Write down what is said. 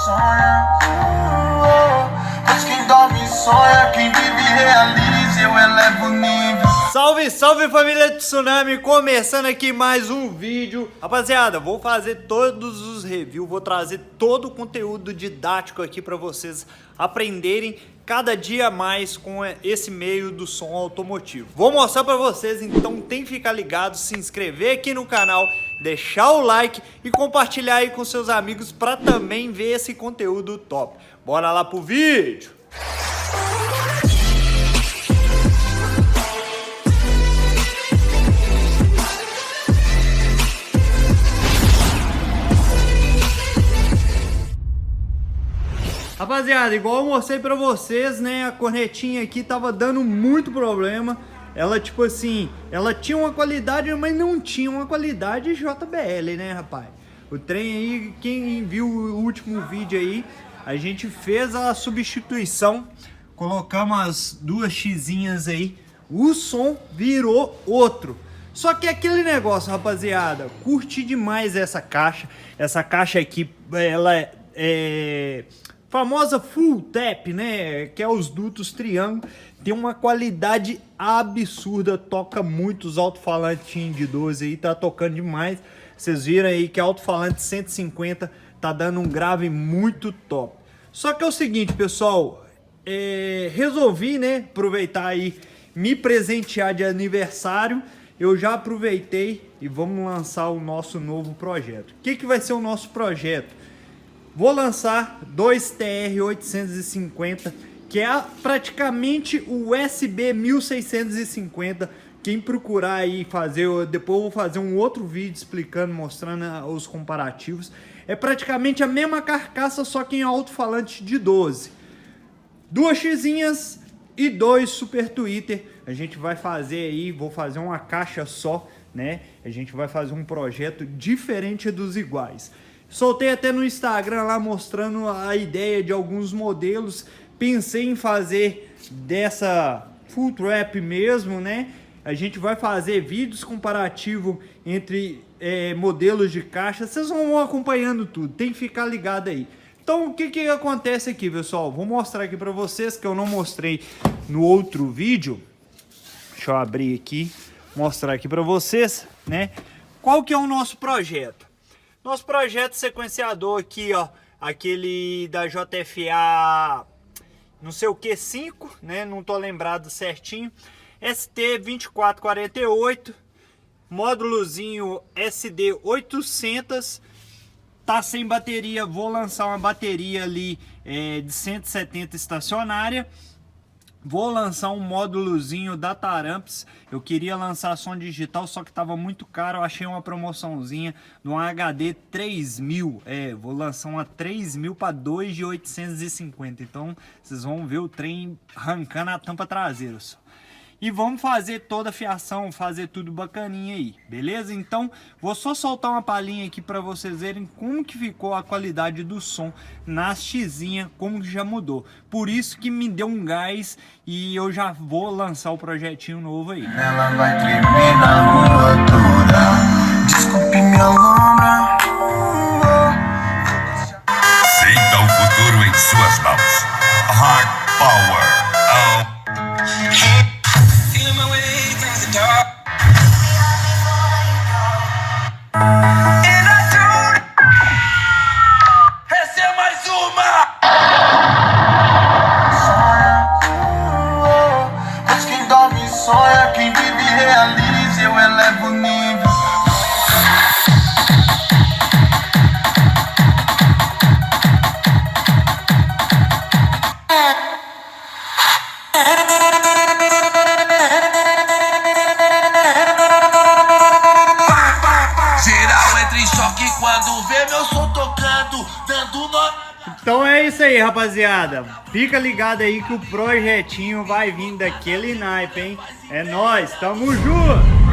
sonha, pois quem dorme sonha, quem vive realiza, eu elevo o nível. Salve, salve família Tsunami, começando aqui mais um vídeo. Rapaziada, vou fazer todos os reviews, vou trazer todo o conteúdo didático aqui para vocês aprenderem cada dia mais com esse meio do som automotivo. Vou mostrar para vocês, então tem que ficar ligado, se inscrever aqui no canal, deixar o like e compartilhar aí com seus amigos para também ver esse conteúdo top. Bora lá pro vídeo! Rapaziada, igual eu mostrei pra vocês, né, a cornetinha aqui tava dando muito problema. Ela, tipo assim, ela tinha uma qualidade, mas não tinha uma qualidade JBL, né, rapaz? O trem aí, quem viu o último vídeo aí, a gente fez a substituição, colocamos as duas xizinhas aí, o som virou outro. Só que aquele negócio, rapaziada, curti demais essa caixa. Essa caixa aqui, ela é famosa full tap, né, que é os dutos triângulo, tem uma qualidade absurda, toca muitos alto-falantes de 12 aí, tá tocando demais. Vocês viram aí que alto-falante 150 tá dando um grave muito top. Só que é o seguinte, pessoal, resolvi, né, aproveitar aí, me presentear de aniversário. Eu já aproveitei e vamos lançar o nosso novo projeto. O que vai ser o nosso projeto? Vou lançar dois TR-850, que é praticamente o USB 1650. Quem procurar aí fazer, depois eu vou fazer um outro vídeo explicando, mostrando os comparativos. É praticamente a mesma carcaça, só que em alto-falante de 12. Duas xizinhas e dois super tweeter. A gente vai fazer aí, vou fazer uma caixa só, né? A gente vai fazer um projeto diferente dos iguais. Soltei até no Instagram lá mostrando a ideia de alguns modelos. Pensei em fazer dessa full trap mesmo, né? A gente vai fazer vídeos comparativos entre modelos de caixa. Vocês vão acompanhando tudo, tem que ficar ligado aí. Então o que acontece aqui, pessoal? Vou mostrar aqui para vocês, que eu não mostrei no outro vídeo. Deixa eu abrir aqui, mostrar aqui para vocês, né? Qual que é o nosso projeto? Nosso projeto sequenciador aqui, ó, aquele da JFA, não sei o que, 5, né? Não tô lembrado certinho. ST2448, módulozinho SD800, tá sem bateria. Vou lançar uma bateria ali de 170 estacionária. Vou lançar um módulozinho da Taramps. Eu queria lançar som digital, só que tava muito caro. Eu achei uma promoçãozinha de um HD 3000. Vou lançar uma 3000 para 2 de 850. Então vocês vão ver o trem arrancando a tampa traseira só. E vamos fazer toda a fiação, fazer tudo bacaninha aí, beleza? Então, vou só soltar uma palhinha aqui para vocês verem como que ficou a qualidade do som nas xizinha, como que já mudou. Por isso que me deu um gás e eu já vou lançar o projetinho novo aí. Ela vai tremer na rua toda, desculpe minha lombra. Sinta o futuro em suas mãos. Hard Power. Essa é mais uma! Sonha, pois quem dorme sonha, quem vive realiza, eu elevo o nível. Geral entra em choque quando vê meu som tocando, dando nó. Então é isso aí, rapaziada. Fica ligado aí que o projetinho vai vir daquele naipe, hein? É nóis, tamo junto!